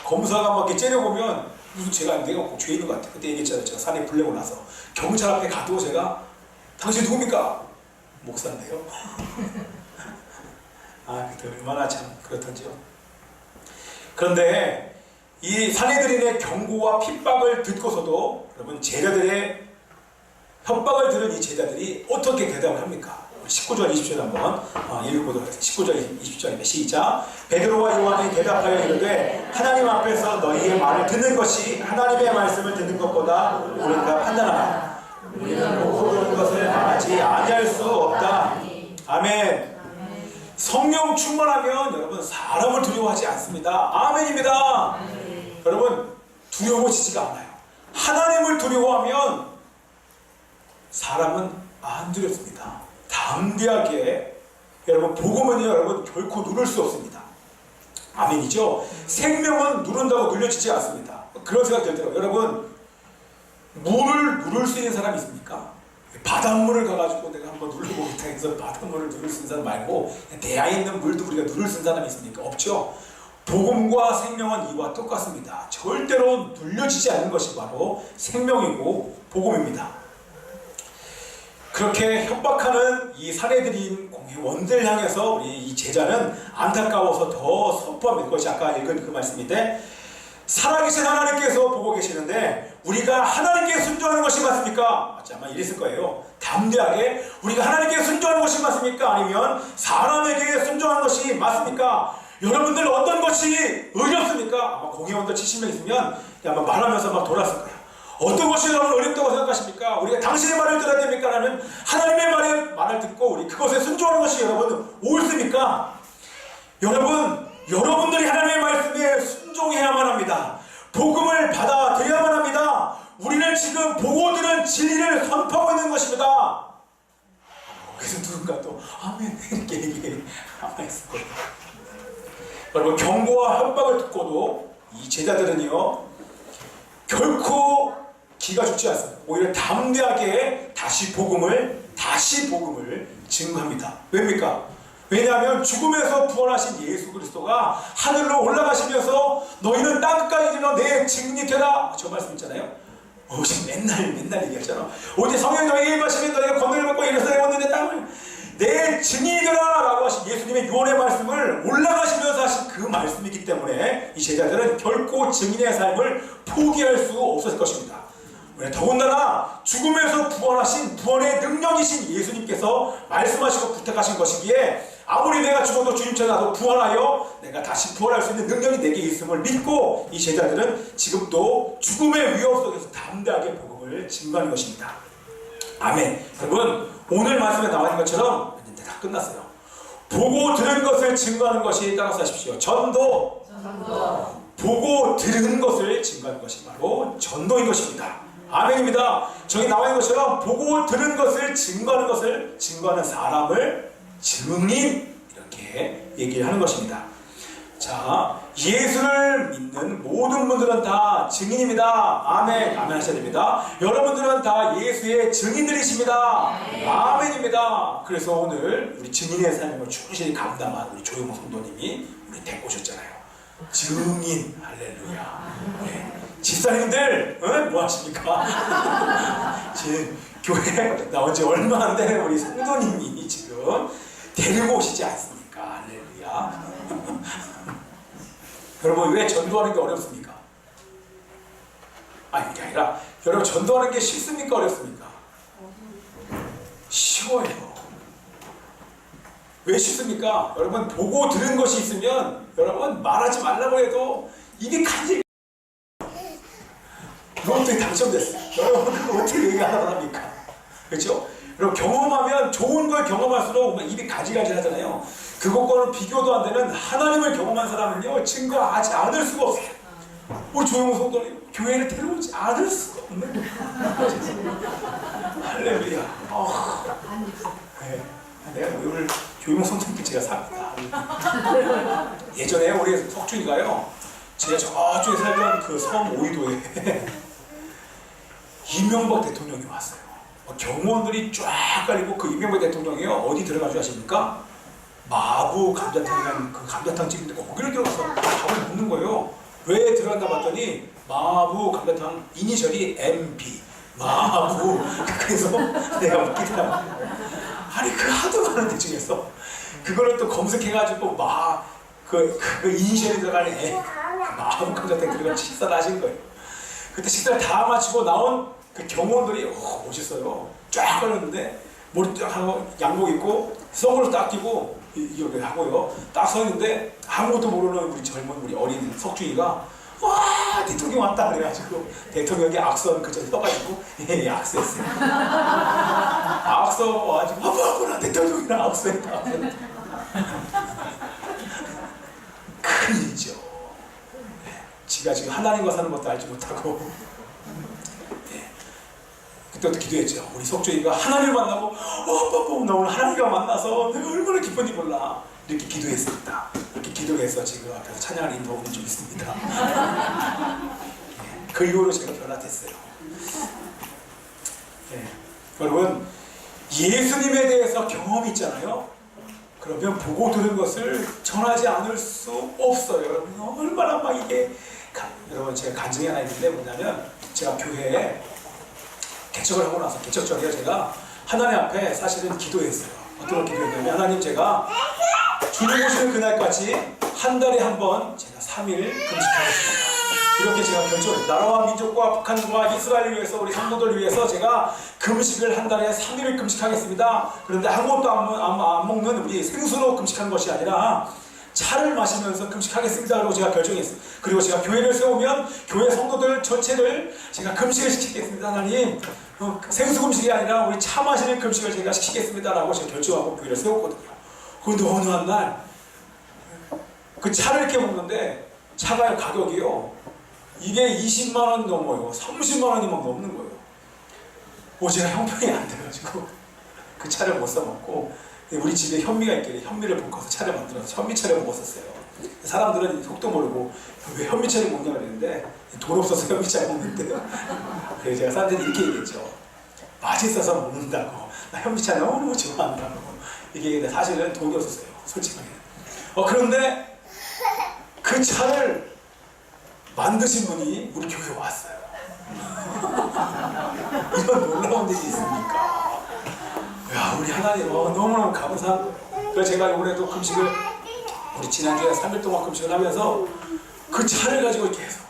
Speaker 1: 검사가 막 이렇게 째려보면 무슨 내가 꼭 죄인인 것 같아요. 그때 얘기했잖아요. 제가 산에 불 내고 나서 경찰 앞에 가도 제가 당신 누굽니까? 목사인데요. 그때 얼마나 참 그렇던지요. 그런데 이 사내들인의 경고와 핍박을 듣고서도 여러분 제자들의 협박을 들은 이 제자들이 어떻게 대답을 합니까? 19절 20절 한번 읽어보도록 하겠습니다. 19절 20절입니다. 시작. 베드로와 요한이 대답하여 이르되 하나님 앞에서 너희의 말을 듣는 것이 하나님의 말씀을 듣는 것보다 옳은가 판단하라. 우리는 옳고 그른 것을 말하지 아니할 수 없다. 아멘. 성령 충만하면 여러분 사람을 두려워하지 않습니다. 아멘입니다. 여러분 두려워지지가 않아요. 하나님을 두려워하면 사람은 안 두렵습니다. 담대하게 여러분 복음은요 여러분 결코 누를 수 없습니다. 아멘이죠. 생명은 누른다고 눌려지지 않습니다. 그런 생각이 들더라고요. 여러분 물을 누를 수 있는 사람이 있습니까? 바닷물을 가가지고 내가 한번 눌러보겠다 해서 바닷물을 누를 수 있는 사람 말고 대야에 있는 물도 우리가 누를 수 있는 사람이 있습니까? 없죠. 복음과 생명은 이와 똑같습니다. 절대로 눌려지지 않는 것이 바로 생명이고 복음입니다. 그렇게 협박하는 이 사내들인 공회원들 향해서 우리 이 제자는 안타까워서 더 선포합니다. 그것이 아까 읽은 그 말씀인데 살아계신 하나님께서 보고 계시는데 우리가 하나님께 순종하는 것이 맞습니까? 맞지? 아마 이랬을 거예요. 담대하게 우리가 하나님께 순종하는 것이 맞습니까? 아니면 사람에게 순종하는 것이 맞습니까? 여러분들 어떤 것이 어렵습니까? 아마 공회원들 70명 있으면 아마 말하면서 막 돌았을 거예요. 어떤 것이 여러분 어렵다고 생각하십니까? 우리가 당신의 말을 들어야 됩니까? 라면 하나님의 말을 듣고 우리 그것에 순종하는 것이 여러분 옳습니까? 여러분들이 하나님의 말씀에 순종해야만 합니다. 복음을 받아들여야만 합니다. 우리는 지금 보고 들은 진리를 선포하고 있는 것입니다. 그래서 누군가 또 아멘 이렇게 얘기했을 거예요. 여러분 경고와 협박을 듣고도 이 제자들은요 결코 기가 죽지 않습니다. 오히려 담대하게 다시 복음을 증거합니다. 왜입니까? 왜냐하면 죽음에서 부활하신 예수 그리스도가 하늘로 올라가시면서 너희는 땅끝까지 이르러 내 증인이 되라, 저 말씀 있잖아요. 맨날 얘기하잖아. 오직 성령 너희에게 임하시면 너희가 권능을 받고 예루살렘에 얻는 땅을 내 증인이 되라 라고 하신 예수님의 유언의 말씀을 올라가시면서 하신 그 말씀이기 때문에 이 제자들은 결코 증인의 삶을 포기할 수 없었을 것입니다. 더군다나 죽음에서 부활하신 구원의 능력이신 예수님께서 말씀하시고 부탁하신 것이기에 아무리 내가 죽어도 주님처럼 나도 부활하여 내가 다시 부활할 수 있는 능력이 내게 있음을 믿고 이 제자들은 지금도 죽음의 위협 속에서 담대하게 복음을 증거하는 것입니다. 아멘. 여러분, 오늘 말씀에 나와 있는 것처럼 이제 다 끝났어요. 보고 들은 것을 증거하는 것이, 따라서 하십시오. 전도. 보고 들은 것을 증거하는 것이 바로 전도인 것입니다. 아멘입니다. 저기 나와 있는 것처럼 보고 들은 것을 증거하는 사람을 증인, 이렇게 얘기를 하는 것입니다. 자, 예수를 믿는 모든 분들은 다 증인입니다. 아멘. 아멘 하셔야 됩니다. 여러분들은 다 예수의 증인들이십니다. 아멘입니다. 그래서 오늘 우리 증인의 삶을 충실히 감당한 우리 조용호 성도님이 우리 데리고 오셨잖아요. 증인. 할렐루야. 네. 집사님들, 뭐 하십니까? 지금 교회 나온 지 얼마 안 되는 우리 성도님이 지금 데리고 오시지 않습니까? 할렐루야. 여러분, 왜 전도하는 게 어렵습니까? 아니, 그게 아니라 여러분, 전도하는 게 쉽습니까? 어렵습니까? 쉬워요. 왜 쉽습니까? 여러분, 보고 들은 것이 있으면 여러분 말하지 말라고 해도 입이 간질. 로또에 당첨됐어요. 여러분, 그거 어떻게 얘기하라고 합니까? 그렇죠? 여러분, 경험하면 좋은 걸 경험할수록 입이 가지가지 하잖아요. 그것과는 비교도 안 되는 하나님을 경험한 사람은요, 증거하지 않을 수가 없어요. 우리 조용호 성도님, 교회를 데려오지 않을 수가 없네. 할렐루야. 네. 내가 오늘 조용호 성도님께 제가 삽니다. 예전에 우리 석준이가요, 제가 저쪽에 살던 그 섬 오이도에 이명박 대통령이 왔어요. 경호원들이 쫙 깔리고, 그 이명박 대통령이 어디 들어간 줄 아십니까? 마부 감자탕이라는 그 감자탕 집인데 거기를 들어가서 밥을 먹는 거예요. 왜 들어간다 봤더니 마부 감자탕 이니셜이 MB 마부. 그래서 내가 웃기더라고. 아니, 그 하도 많은 데 중에서 그거를 또 검색해가지고 그 이니셜이 들어가는 마부 감자탕 들어가서 식사를 하신 거예요. 그때 식사를 다 마치고 나온 그 경호원들이 멋있어요. 쫙 걸렸는데 머리 쫙 하고 양복 입고 선글라스 딱 끼고 이렇게 하고요. 딱 서 있는데 아무것도 모르는 우리 젊은 우리 어린 석준이가 와, 대통령 왔다 그래가지고 대통령이 악수하는 그 전에 서가지고 예, 악수했어요. 악수 와가지고 아빠구나 대통령이랑 악수했다. 큰일이죠. 지가 지금 하나님과 사는 것도 알지 못하고. 그때부터 기도했죠. 우리 석준이가 하나님을 만나고 아빠 나 오늘 하나님과 만나서 내가 얼마나 기쁜지 몰라, 이렇게 기도했습니다. 이렇게 기도해서 지금 앞에서 찬양을 인도하고 좀 있습니다. 그 이후로 제가 변화됐어요. 여러분, 예수님에 대해서 경험이 있잖아요. 그러면 보고 들은 것을 전하지 않을 수 없어요. 여러분, 얼마나 막 이게 여러분, 제가 간증이 하나 있는데 뭐냐면, 제가 교회에 개척을 하고 나서 개척 전에 제가 하나님 앞에 사실은 기도했어요. 어떤 기도했냐면, 하나님, 제가 주님 오시는 그날까지 한 달에 한 번 제가 3일 금식하겠습니다. 이렇게 제가 결정을, 나라와 민족과 북한과 이스라엘을 위해서, 우리 성도들을 위해서 제가 금식을 한 달에 3일을 금식하겠습니다. 그런데 아무것도 안 먹는 우리 생수로 금식하는 것이 아니라 차를 마시면서 금식하겠습니다 라고 제가 결정했어요. 그리고 제가 교회를 세우면 교회 성도들 전체를 제가 금식을 시키겠습니다. 하나님, 생수 금식이 아니라 우리 차 마시는 금식을 제가 시키겠습니다 라고 제가 결정하고 교회를 세웠거든요. 그런데 어느 한 날 그 차를 이렇게 먹는데 차가 가격이요, 이게 20만 원 넘어요. 30만 원이 막 넘는 거예요. 제가 형편이 안 돼가지고 그 차를 못 사 먹고, 우리 집에 현미가 있길래 현미를 볶아서 차를 만들어서 현미차를 먹었었어요. 사람들은 속도 모르고 왜 현미차를 먹냐 그랬는데, 돈 없어서 현미차를 먹는데 그래서 제가 사람들이 이렇게 얘기했죠. 맛있어서 먹는다고, 나 현미차 너무 좋아한다고. 이게 사실은 돈이 없었어요. 솔직하게. 그런데 그 차를 만드신 분이 우리 교회에 왔어요. 이런 놀라운 일이 있습니까? 야, 우리 하나님 너무너무 감사한 거예요. 그래서 제가 이번에도 금식을, 우리 지난주에 3일 동안 금식을 하면서 그 차를 가지고 계속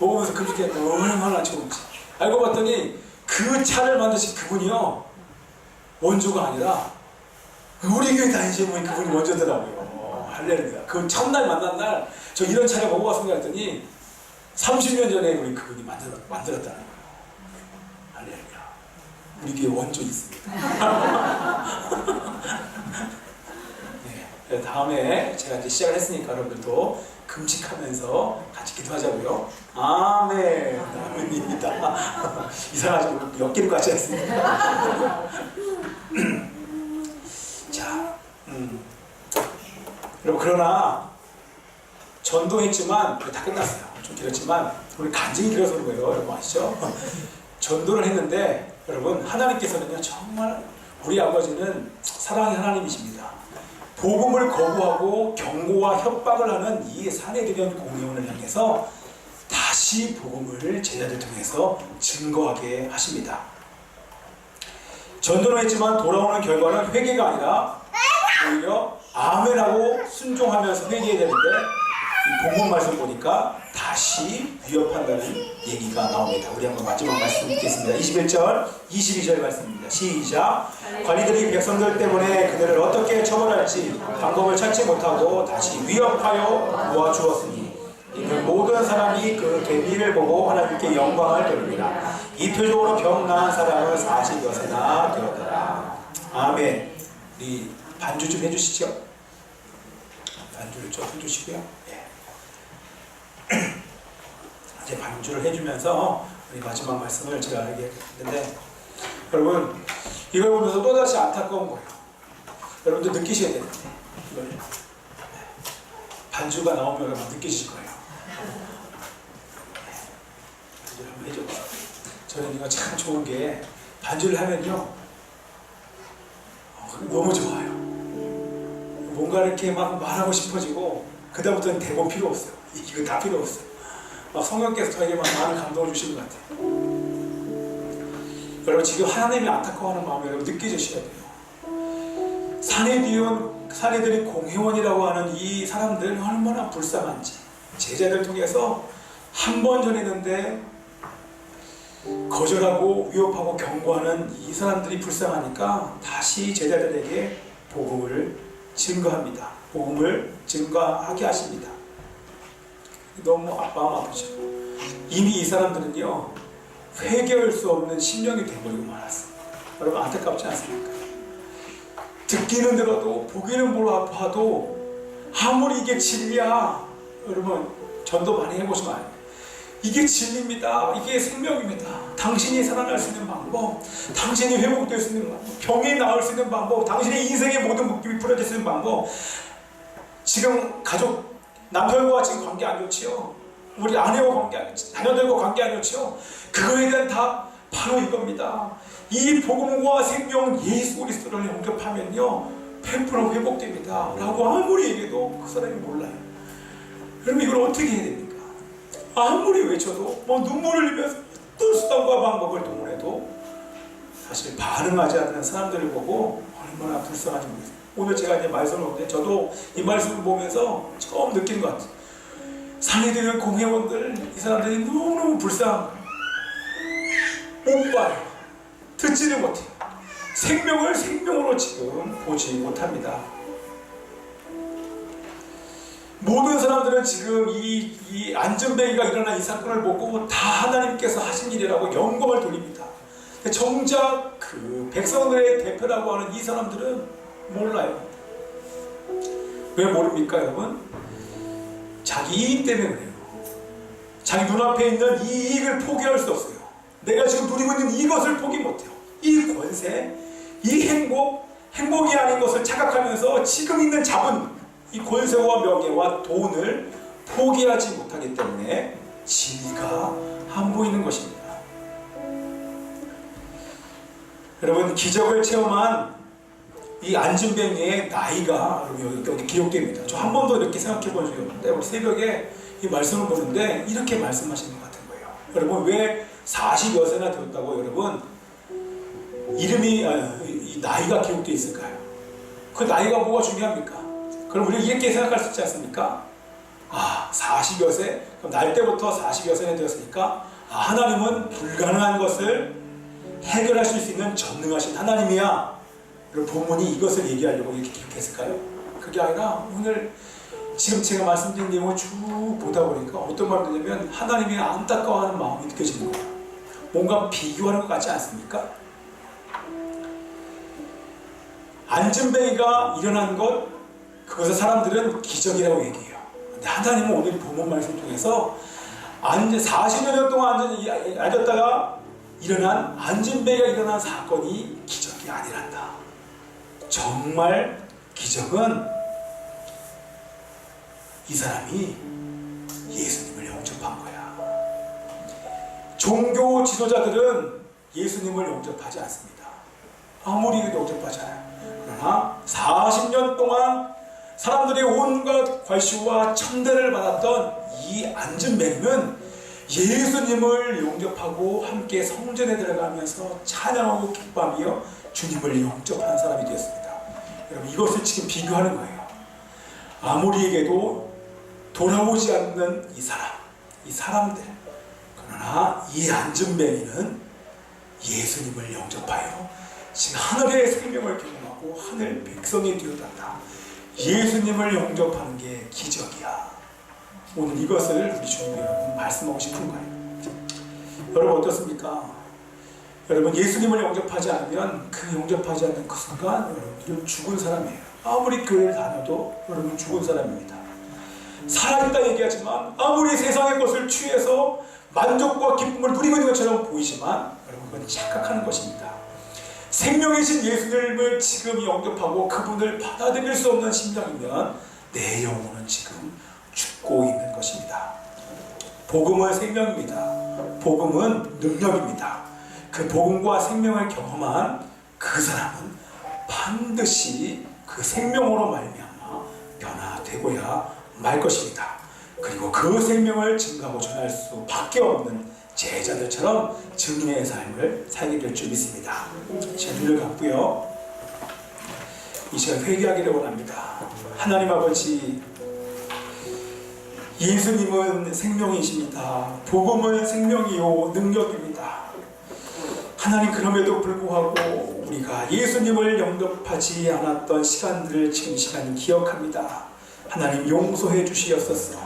Speaker 1: 먹으면서 금식했는데 얼마나 좋은지 알고 봤더니 그 차를 만드신 그분이요, 원조가 아니라 우리 교회 다니시는 분이 그분이 원조더라고요. 할렐루야. 그 첫날 만난 날 저 이런 차를 먹어봤습니다 했더니 30년 전에 우리 그분이 만들었다는 거예요. 할렐루야. 우리 교회 원조 있습니다. 네, 다음에 제가 이제 시작을 했으니까 여러분들도 금식하면서 같이 기도하자고요. 아멘. 아멘입니다. 이상하죠? 엮이는 것 같지 않습니까? 자, 여러분, 그러나 전도했지만 다 끝났어요. 좀 길었지만 우리 간증이 길어서 그런 거예요. 여러분 아시죠? 전도를 했는데 여러분, 하나님께서는요, 정말 우리 아버지는 사랑의 하나님이십니다. 복음을 거부하고 경고와 협박을 하는 이 사내들연 공의원을 향해서 다시 복음을 제자들 통해서 증거하게 하십니다. 전도는 했지만 돌아오는 결과는 회개가 아니라 오히려 아멘하고 순종하면서 회개해야 되는데, 이 본문 말씀 보니까 다시 위협한다는 얘기가 나옵니다. 우리 한번 마지막 말씀 읽겠습니다. 21절, 22절 말씀입니다. 시작. 관리들이 백성들 때문에 그들을 어떻게 처벌할지 방법을 찾지 못하고 다시 위협하여 모아주었으니 그 모든 사람이 그 대비를 보고 하나님께 영광을 돌립니다. 이표적으로 병 나은 사람은 40여세나 되었더라. 아멘. 우리 반주 좀 해주시죠. 반주를 좀 해주시고요. 이제 반주를 해주면서 우리 마지막 말씀을 제가 얘기했는데, 여러분, 이걸 보면서 또다시 안타까운 거예요. 여러분들 느끼셔야 되는데, 이걸 반주가 나오면 여러분 느끼실 거예요. 반주를 한번 해줘보세요. 저는 이거 참 좋은 게, 반주를 하면요 너무 좋아요. 뭔가 이렇게 막 말하고 싶어지고, 그다음부터는 대본 필요 없어요. 이거 다 필요 없어요. 막 성령께서 저에게 막 많은 감동을 주시는 것 같아요. 여러분, 지금 하나님이 안타까워하는 마음을 여러분 느껴주셔야 돼요. 사내들이 공회원이라고 하는 이 사람들 얼마나 불쌍한지, 제자들 통해서 한 번 전했는데 거절하고 위협하고 경고하는 이 사람들이 불쌍하니까 다시 제자들에게 복음을 증거합니다. 복음을 증거하게 하십니다. 너무 마음 아프죠. 이미 이 사람들은요, 회개할 수 없는 심령이 되어버리고 말았어요. 여러분, 안타깝지 않습니까? 듣기는 들어도 보기는 보아도 아무리 이게 진리야, 여러분 전도 많이 해보시면 알아요. 이게 진리입니다. 이게 생명입니다. 당신이 살아날 수 있는 방법, 당신이 회복될 수 있는 방법, 병이 나을 수 있는 방법, 당신의 인생의 모든 묶임이 풀어질 수 있는 방법. 지금 가족, 남편과 지금 관계 안 좋지요? 우리 아내와 관계 안 좋지? 자녀들과 관계 안 좋지요? 그거에 대한 답 바로 이겁니다. 이 복음과 생명 예수 그리스도를 영접하면요 100% 회복됩니다 라고 아무리 얘기해도 그 사람이 몰라요. 그럼 이걸 어떻게 해야 됩니까? 아무리 외쳐도 눈물을 흘리면서 어떤 수단과 방법을 동원해도 사실 반응하지 않는 사람들을 보고 얼마나 불쌍한지 모르겠어요. 오늘 제가 이제 말씀을 보는데 저도 이 말씀을 보면서 처음 느낀 것 같아요. 사내들은 공회원들, 이 사람들이 너무너무 불쌍한 거예요. 못 봐요. 듣지는 못해요. 생명을 생명으로 지금 보지 못합니다. 모든 사람들은 지금 이 안전뱅이가 일어난 이 사건을 보고 다 하나님께서 하신 일이라고 영광을 돌립니다. 정작 그 백성들의 대표라고 하는 이 사람들은 몰라요. 왜 모릅니까, 여러분? 자기 이익 때문에 그래요. 자기 눈앞에 있는 이 이익을 포기할 수 없어요. 내가 지금 누리고 있는 이것을 포기 못해요. 이 권세, 이 행복이 아닌 것을 착각하면서 지금 있는 자본, 이 권세와 명예와 돈을 포기하지 못하기 때문에 진리가 안 보이는 것입니다. 여러분, 기적을 체험한 이 안진뱅이의 나이가 여기 기록됩니다. 저 한 번도 이렇게 생각해 본 적이 없는데 우리 새벽에 이 말씀을 보는데 이렇게 말씀하시는 것 같은 거예요. 여러분 왜 40여 세나 되었다고 여러분 이름이 이 나이가 기록되어 있을까요? 그 나이가 뭐가 중요합니까? 그럼 우리가 이렇게 생각할 수 있지 않습니까? 40여 세? 그럼 날 때부터 40여 세나 되었으니까 하나님은 불가능한 것을 해결하실 수 있는 전능하신 하나님이야. 그럼 본문이 이것을 얘기하려고 이렇게 기록했을까요? 그게 아니라 오늘 지금 제가 말씀드린 내용을 쭉 보다 보니까 어떤 말이 되냐면 하나님이 안타까워하는 마음이 느껴지는 거예요. 뭔가 비교하는 것 같지 않습니까? 안진뱅이가 일어난 것, 그것을 사람들은 기적이라고 얘기해요. 근데 하나님은 오늘 본문 말씀 통해서 40여 년 동안 앉았다가 일어난 안진뱅이가 일어난 사건이 기적이 아니란다. 정말 기적은 이 사람이 예수님을 영접한 거야. 종교 지도자들은 예수님을 영접하지 않습니다. 아무리 영접하지 않아요. 그러나 40년 동안 사람들의 온갖 괄시와 천대를 받았던 이 안진뱅이는 예수님을 영접하고 함께 성전에 들어가면서 찬양하고 기뻐하며 주님을 영접하는 사람이 되었습니다. 여러분 이것을 지금 비교하는 거예요. 아무리에게도 돌아오지 않는 이 사람들. 그러나 이 안진뱅이는 예수님을 영접하여 지금 하늘의 생명을 경험하고 하늘 백성이 되어간다. 예수님을 영접하는 게 기적이야. 오늘 이것을 우리 주님 여러분 말씀하고 싶은 거예요. 여러분 어떻습니까? 여러분 예수님을 영접하지 않으면 그 영접하지 않는 그 순간 여러분들은 죽은 사람이에요. 아무리 교회를 다녀도 여러분 죽은 사람입니다. 살아있다 얘기하지만 아무리 세상의 것을 취해서 만족과 기쁨을 누리고 있는 것처럼 보이지만 여러분 그건 착각하는 것입니다. 생명이신 예수님을 지금 영접하고 그분을 받아들일 수 없는 심정이면 내 영혼은 지금 죽고 있는 것입니다. 복음은 생명입니다. 복음은 능력입니다. 그 복음과 생명을 경험한 그 사람은 반드시 그 생명으로 말미암아 변화되고야 말 것입니다. 그리고 그 생명을 증거하고 전할 수밖에 없는 제자들처럼 증인의 삶을 살게 될 줄 믿습니다. 제 눈을 감고요. 이 시간 회개하기를 원합니다. 하나님 아버지, 예수님은 생명이십니다. 복음은 생명이요 능력입니다. 하나님 그럼에도 불구하고 우리가 예수님을 영접하지 않았던 시간들을 지금 이 시간 기억합니다. 하나님 용서해 주시옵소서.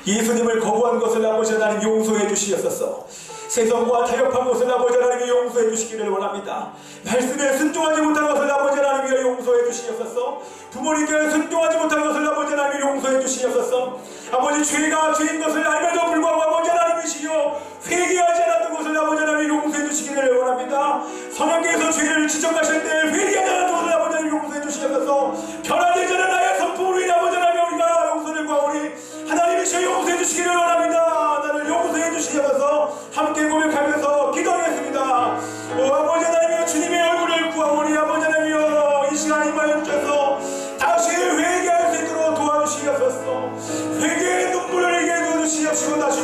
Speaker 1: 예수님을 거부한 것을 아버지 하나님 용서해 주시옵소서. 세상과 타협한 것을 아버지 하나님이 용서해 주시기를 원합니다. 말씀에 순종하지 못한 것을 아버지 하나님이 용서해 주시옵소서. 부모님께 순종하지 못한 것을 아버지 하나님이 용서해 주시옵소서. 아버지 죄가 죄인 것을 알면서 불구하고 아버지 하나님이시여 회개하지 않았던 것을 아버지 하나님이 용서해 주시기를 원합니다. 성령께서 죄를 지적하실 때 회개하지 않았던 것을 아버지 하나님이 용서해 주시옵소서. 변화되지 않은 나의 성품으로 인해 아버지 하나님 우리가 용서를 구하오니 하나님이시여 용서해 주시기를 원합니다. 나를 용서해 주시옵소서. 함께 고백하면서 기도하겠습니다. 아버지 하나님이여 주님의 얼굴을 구하오니 아버지 하나님이여 이 시간 임하여 주셔서 다시 회개할 수 있도록 도와주시옵소서. 회개의 눈물을 흘리게 해주시옵시고 다시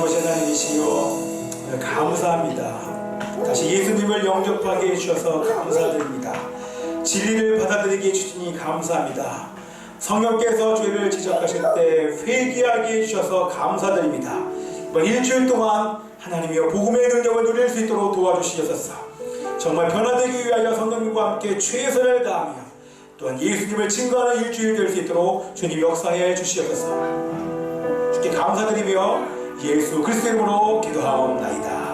Speaker 1: 아버지 하나님이시여 감사합니다. 다시 예수님을 영접하게 해주셔서 감사드립니다. 진리를 받아들이게 해주시니 감사합니다. 성령께서 죄를 지적하실 때 회개하게 해주셔서 감사드립니다. 이번 일주일 동안 하나님이여 복음의 능력을 누릴 수 있도록 도와주시옵소서. 정말 변화되기 위하여 성령님과 함께 최선을 다하며 또한 예수님을 증거하는 일주일 될 수 있도록 주님 역사해 주시옵소서. 주께 감사드리며 예수 그리스도 이름으로 기도하옵나이다.